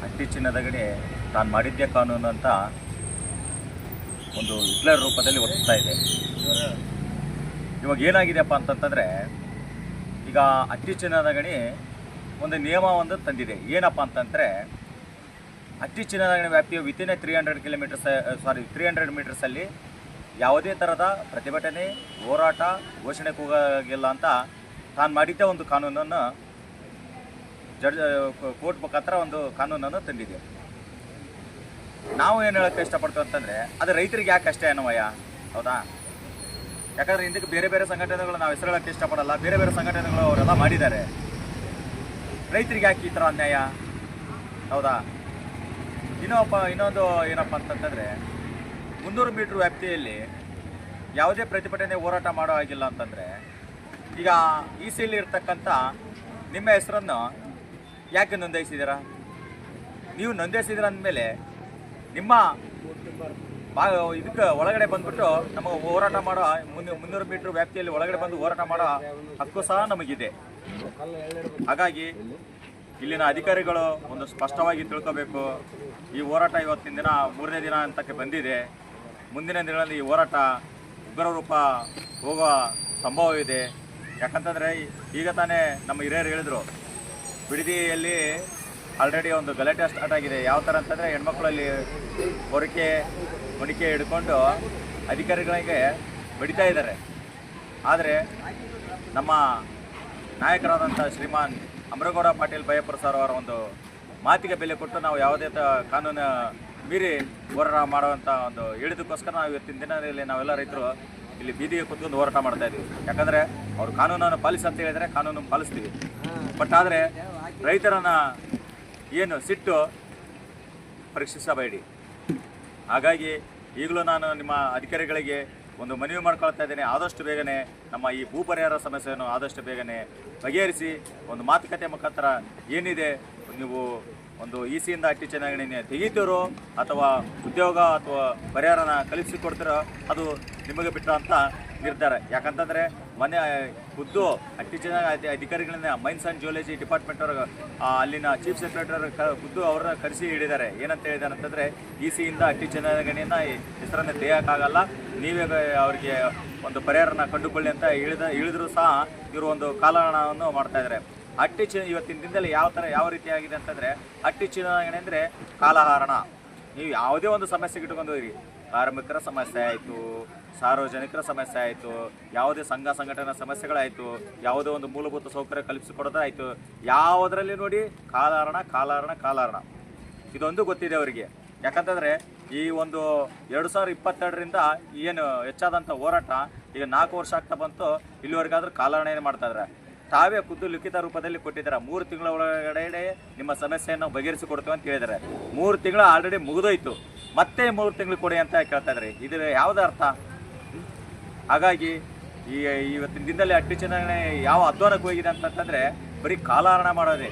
ಹಟ್ಟಿ ಚಿನ್ನದ ಗಣಿ ತಾನು ಮಾಡಿದ್ದೇ ಕಾನೂನು ಅಂತ ಒಂದು ಹಿಟ್ಲರ್ ರೂಪದಲ್ಲಿ ವರ್ತಿಸ್ತಾ ಇದೆ. ಇವಾಗ ಏನಾಗಿದೆಯಪ್ಪ ಅಂತಂತಂದರೆ, ಈಗ ಹಟ್ಟಿ ಚಿನ್ನದ ಗಣಿ ಒಂದು ನಿಯಮ ಒಂದು ತಂದಿದೆ. ಏನಪ್ಪ ಅಂತಂದರೆ, ಹಟ್ಟಿ ಚಿನ್ನದ ಗಣಿ ವ್ಯಾಪ್ತಿಯ ವಿತಿನ್ 300 ಮೀಟರ್ಸಲ್ಲಿ ಯಾವುದೇ ಥರದ ಪ್ರತಿಭಟನೆ, ಹೋರಾಟ, ಘೋಷಣೆ ಕೂಗಾಗಿಲ್ಲ ಅಂತ ತಾನು ಮಾಡಿದ್ದೇ ಒಂದು ಕಾನೂನನ್ನು ಕೋರ್ಟ್ ಮುಖಾಂತರ ಒಂದು ಕಾನೂನನ್ನು ತಂದಿದೆ. ನಾವು ಏನು ಹೇಳೋಕ್ಕೆ ಇಷ್ಟಪಡ್ತೀವಿ ಅಂತಂದರೆ, ಅದು ರೈತರಿಗೆ ಯಾಕೆ ಅಷ್ಟೇ ಅನ್ನೋವಯ್ಯ, ಹೌದಾ? ಯಾಕಂದರೆ ಇದಕ್ಕೆ ಬೇರೆ ಬೇರೆ ಸಂಘಟನೆಗಳು ನಾವು ಹೆಸರು ಹೇಳೋಕ್ಕೆ ಇಷ್ಟಪಡಲ್ಲ, ಬೇರೆ ಬೇರೆ ಸಂಘಟನೆಗಳು ಅವರೆಲ್ಲ ಮಾಡಿದ್ದಾರೆ. ರೈತರಿಗೆ ಯಾಕೆ ಈ ಥರ ಅನ್ಯಾಯ, ಹೌದಾ? ಇನ್ನೊಂದು ಏನಪ್ಪ ಅಂತಂತಂದರೆ, 300 ಮೀಟ್ರ್ ವ್ಯಾಪ್ತಿಯಲ್ಲಿ ಯಾವುದೇ ಪ್ರತಿಭಟನೆ, ಹೋರಾಟ ಮಾಡೋ ಆಗಿಲ್ಲ ಅಂತಂದರೆ, ಈಗ ಈ ಸಿಯಲ್ಲಿ ಇರ್ತಕ್ಕಂಥ ನಿಮ್ಮ ಹೆಸರನ್ನು ಯಾಕೆ ನೋಂದಾಯಿಸಿದ್ದೀರಾ? ನೀವು ನೋಂದಾಯಿಸಿದ್ದೀರ ಅಂದಮೇಲೆ ನಿಮ್ಮ ಇದಕ್ಕೆ ಒಳಗಡೆ ಬಂದುಬಿಟ್ಟು ನಮಗೆ ಹೋರಾಟ ಮಾಡೋ 300 ಮೀಟ್ರ್ ವ್ಯಾಪ್ತಿಯಲ್ಲಿ ಒಳಗಡೆ ಬಂದು ಹೋರಾಟ ಮಾಡೋ ಹಕ್ಕು ಸಹ ನಮಗಿದೆ. ಹಾಗಾಗಿ ಇಲ್ಲಿನ ಅಧಿಕಾರಿಗಳು ಒಂದು ಸ್ಪಷ್ಟವಾಗಿ ತಿಳ್ಕೋಬೇಕು. ಈ ಹೋರಾಟ ಇವತ್ತಿನ ದಿನ 3ನೇ ದಿನ ಅಂತಕ್ಕೆ ಬಂದಿದೆ. ಮುಂದಿನ ದಿನಗಳಲ್ಲಿ ಈ ಹೋರಾಟ ಉಗ್ರ ರೂಪ ಹೋಗೋ ಸಂಭವ ಇದೆ. ಯಾಕಂತಂದರೆ ಈಗ ತಾನೇ ನಮ್ಮ ಹಿರಿಯರು ಹೇಳಿದರು, ಬಿಡದಿಯಲ್ಲಿ ಆಲ್ರೆಡಿ ಒಂದು ಗಲಾಟೆ ಸ್ಟಾರ್ಟ್ ಆಗಿದೆ. ಯಾವ ಥರ ಅಂತಂದರೆ, ಹೆಣ್ಮಕ್ಳಲ್ಲಿ ಮೊಣಿಕೆ ಹಿಡ್ಕೊಂಡು ಅಧಿಕಾರಿಗಳಿಗೆ ಬಡಿತಾ ಇದ್ದಾರೆ. ಆದರೆ ನಮ್ಮ ನಾಯಕರಾದಂಥ ಶ್ರೀಮಾನ್ ಅಮರಗೌಡ ಪಾಟೀಲ್ ಬಯ್ಯಪ್ಪರ ಸರ್ ಅವರ ಒಂದು ಮಾತಿಗೆ ಬೆಲೆ ಕೊಟ್ಟು ನಾವು ಯಾವುದೇ ಕಾನೂನು ಮೀರಿ ಹೋರಾಟ ಮಾಡುವಂಥ ಒಂದು ಹೇಳಿದಕ್ಕೋಸ್ಕರ ನಾವು ಇವತ್ತಿನ ದಿನದಲ್ಲಿ ನಾವೆಲ್ಲ ರೈತರು ಇಲ್ಲಿ ಬೀದಿಗೆ ಕೂತ್ಕೊಂಡು ಹೋರಾಟ ಮಾಡ್ತಾ ಇದ್ದೀವಿ. ಯಾಕಂದರೆ ಅವರು ಕಾನೂನನ್ನು ಪಾಲಿಸಿ ಅಂತ ಹೇಳಿದರೆ ಕಾನೂನು ಪಾಲಿಸ್ತೀವಿ. ಬಟ್ ಆದರೆ ರೈತರನ್ನು ಏನು ಸಿಟ್ಟು ಪರೀಕ್ಷಿಸಬೇಡಿ. ಹಾಗಾಗಿ ಈಗಲೂ ನಾನು ನಿಮ್ಮ ಅಧಿಕಾರಿಗಳಿಗೆ ಒಂದು ಮನವಿ ಮಾಡ್ಕೊಳ್ತಾ ಇದ್ದೇನೆ, ಆದಷ್ಟು ಬೇಗನೆ ನಮ್ಮ ಈ ಭೂ ಪರಿಹಾರ ಸಮಸ್ಯೆಯನ್ನು ಆದಷ್ಟು ಬೇಗನೆ ಬಗೆಹರಿಸಿ ಒಂದು ಮಾತುಕತೆ ಮುಖಾಂತರ ಏನಿದೆ, ನೀವು ಒಂದು ಸಿಯಿಂದ ಹಟ್ಟಿ ಚಿನ್ನದ ತೆಗಿತೀರೋ ಅಥವಾ ಉದ್ಯೋಗ ಅಥವಾ ಪರಿಹಾರನ ಕಲಿಸಿಕೊಡ್ತೀರೋ ಅದು ನಿಮಗೆ ಬಿಟ್ಟ ಅಂತ ನಿರ್ಧಾರ. ಯಾಕಂತಂದರೆ ಮೊನ್ನೆ ಖುದ್ದು ಹಟ್ಟಿ ಚಿನ್ನದ ಅಧಿಕಾರಿಗಳನ್ನ ಮೈನ್ಸ್ ಆ್ಯಂಡ್ ಜಿಯೋಲಜಿ ಡಿಪಾರ್ಟ್ಮೆಂಟ್ ಅವರು ಅಲ್ಲಿನ ಚೀಫ್ ಸೆಕ್ರೆಟರಿ ಖುದ್ದು ಅವ್ರನ್ನ ಕರೆಸಿ ಹಿಡಿದ್ದಾರೆ. ಏನಂತ ಹೇಳಿದ್ದಾರೆ ಅಂತಂದರೆ, ಸಿಯಿಂದ ಹಟ್ಟಿ ಚಿನ್ನದ ಗಣಿಯನ್ನು ಹೆಸರನ್ನು ತೆಗೆಯೋಕ್ಕಾಗಲ್ಲ, ನೀವೇ ಅವರಿಗೆ ಒಂದು ಕಂಡುಕೊಳ್ಳಿ ಅಂತ ಹೇಳಿದ್ರು ಸಹ ಇವರು ಒಂದು ಕಾಲಹರಣವನ್ನು ಮಾಡ್ತಾಯಿದ್ದಾರೆ. ಇವತ್ತಿನ ದಿನದಲ್ಲಿ ಯಾವ ರೀತಿಯಾಗಿದೆ ಅಂತಂದರೆ, ಹಟ್ಟಿ ಚಿನ್ನದ ಗಣಿ ಅಂದರೆ ಕಾಲಹರಣ. ನೀವು ಯಾವುದೇ ಒಂದು ಸಮಸ್ಯೆಗೆ ಇಟ್ಕೊಂಡು ಹೋಗಿರಿ, ಕಾರ್ಮಿಕರ ಸಮಸ್ಯೆ ಆಯಿತು, ಸಾರ್ವಜನಿಕರ ಸಮಸ್ಯೆ ಆಯಿತು, ಯಾವುದೇ ಸಂಘ ಸಂಘಟನಾ ಸಮಸ್ಯೆಗಳಾಯಿತು, ಯಾವುದೇ ಒಂದು ಮೂಲಭೂತ ಸೌಕರ್ಯ ಕಲ್ಪಿಸಿಕೊಡೋದಾಯಿತು, ಯಾವುದರಲ್ಲಿ ನೋಡಿ ಕಾಲಹರಣ ಇದೊಂದು ಗೊತ್ತಿದೆ ಅವರಿಗೆ. ಯಾಕಂತಂದರೆ ಈ ಒಂದು 2022ರಿಂದ ಏನು ಹೆಚ್ಚಾದಂಥ ಹೋರಾಟ ಈಗ 4 ವರ್ಷ ಆಗ್ತಾ ಬಂತು, ಇಲ್ಲಿವರೆಗಾದ್ರೂ ಕಾಲಹರಣ ಮಾಡ್ತಾಯಿದ್ದಾರೆ. ತಾವೇ ಖುದ್ದು ಲಿಖಿತ ರೂಪದಲ್ಲಿ ಕೊಟ್ಟಿದ್ದಾರೆ. 3 ತಿಂಗಳ ಒಳಗಡೆ ನಿಮ್ಮ ಸಮಸ್ಯೆಯನ್ನು ಬಗೆಹರಿಸಿಕೊಡ್ತೀವಿ ಅಂತ ಹೇಳಿದ್ದಾರೆ. 3 ತಿಂಗಳು ಆಲ್ರೆಡಿ ಮುಗಿದೋಯ್ತು, ಮತ್ತೆ 3 ತಿಂಗಳು ಕೊಡಿ ಅಂತ ಕೇಳ್ತಾ ಇದ್ದಾರೆ. ಇದು ಯಾವುದೇ ಅರ್ಥ? ಹಾಗಾಗಿ ಇವತ್ತಿನ ದಿನದಲ್ಲಿ ಹಟ್ಟಿ ಚಿನ್ನದ ಯಾವ ಅಧ್ವಾನಕ್ಕೆ ಹೋಗಿದೆ ಅಂತಂತಂದರೆ, ಬರೀ ಕಾಲಹರಣ ಮಾಡೋದೇ.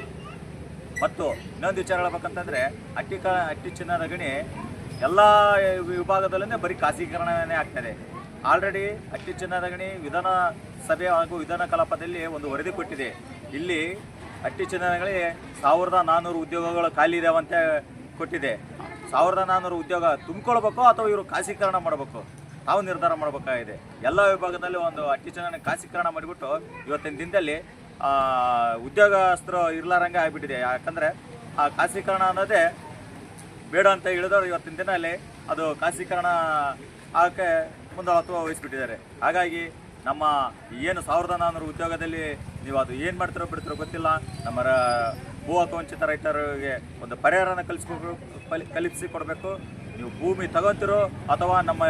ಮತ್ತು ಇನ್ನೊಂದು ವಿಚಾರ ಹೇಳ್ಬೇಕಂತಂದರೆ, ಹಟ್ಟಿ ಚಿನ್ನದ ಗಣಿ ಎಲ್ಲ ವಿಭಾಗದಲ್ಲೇ ಬರೀ ಖಾಸಗೀಕರಣನೇ ಆಗ್ತದೆ. ಆಲ್ರೆಡಿ ಹಟ್ಟಿ ಚಿನ್ನದ ಗಣಿ ವಿಧಾನಸಭೆ ಹಾಗೂ ವಿಧಾನ ಕಲಾಪದಲ್ಲಿ ಒಂದು ವರದಿ ಕೊಟ್ಟಿದೆ. ಇಲ್ಲಿ ಹಟ್ಟಿ ಚಿನ್ನದ ಗಣಿ 1400 ಉದ್ಯೋಗಗಳು ಖಾಲಿ ಇದಾವಂತೆ ಕೊಟ್ಟಿದೆ. 1400 ಉದ್ಯೋಗ ತುಂಬಿಕೊಳ್ಬೇಕು ಅಥವಾ ಇವರು ಖಾಸಗೀಕರಣ ಮಾಡಬೇಕು, ತಾವು ನಿರ್ಧಾರ ಮಾಡಬೇಕಾಗಿದೆ. ಎಲ್ಲ ವಿಭಾಗದಲ್ಲಿ ಒಂದು ಹಟ್ಟಿ ಚಿನ್ನದ ಖಾಸಗೀಕರಣ ಮಾಡಿಬಿಟ್ಟು ಇವತ್ತಿನ ದಿನದಲ್ಲಿ ಉದ್ಯೋಗಸ್ಥರು ಇರ್ಲಾರಂಗೆ ಆಗಿಬಿಟ್ಟಿದೆ. ಯಾಕಂದರೆ ಆ ಖಾಸಗೀಕರಣ ಅನ್ನೋದೇ ಬೇಡ ಅಂತ ಹೇಳಿದವರು ಇವತ್ತಿನ ದಿನದಲ್ಲಿ ಅದು ಖಾಸಗೀಕರಣ ಆಗೋಕ್ಕೆ ಮುಂದಾಳತ್ವ ವಹಿಸ್ಬಿಟ್ಟಿದ್ದಾರೆ. ಹಾಗಾಗಿ ನಮ್ಮ ಏನು 1400 ಉದ್ಯೋಗದಲ್ಲಿ ನೀವು ಅದು ಏನು ಮಾಡ್ತಿರೋ ಬಿಡ್ತಿರೋ ಗೊತ್ತಿಲ್ಲ. ನಮ್ಮ ಭೂ ಹಕ್ಕುವಂಚಿತ ರೈತರಿಗೆ ಒಂದು ಪರಿಹಾರನ ಕಲಿಸಿಕೊಡ್ಬೇಕು. ನೀವು ಭೂಮಿ ತಗೋತಿರೋ ಅಥವಾ ನಮ್ಮ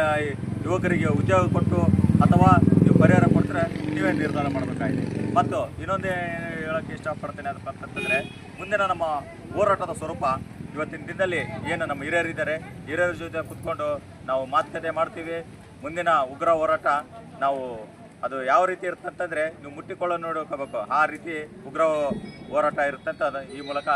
ಯುವಕರಿಗೆ ಉದ್ಯೋಗ ಕೊಟ್ಟು ಅಥವಾ ನೀವು ಪರಿಹಾರ ಕೊಡ್ತಾರೆ, ನೀವೇ ನಿರ್ಧಾರ ಮಾಡಬೇಕಾಗಿದೆ. ಮತ್ತು ಇನ್ನೊಂದು ಹೇಳೋಕ್ಕೆ ಇಷ್ಟಪಡ್ತೇನೆ ಅದಪ್ಪ ಅಂತಂದರೆ, ಮುಂದಿನ ನಮ್ಮ ಹೋರಾಟದ ಸ್ವರೂಪ ಇವತ್ತಿನ ದಿನದಲ್ಲಿ ಏನು ನಮ್ಮ ಹಿರಿಯರಿದ್ದಾರೆ, ಹಿರಿಯರ ಜೊತೆ ಕುತ್ಕೊಂಡು ನಾವು ಮಾತುಕತೆ ಮಾಡ್ತೀವಿ. ಮುಂದಿನ ಉಗ್ರ ಹೋರಾಟ ನಾವು ಅದು ಯಾವ ರೀತಿ ಇರ್ತಂತಂದರೆ, ನೀವು ಮುಟ್ಟಿಕೊಳ್ಳೋ ನೋಡ್ಕೋಬೇಕು, ಆ ರೀತಿ ಉಗ್ರ ಹೋರಾಟ ಇರುತ್ತೆ ಅಂತ ಈ ಮೂಲಕ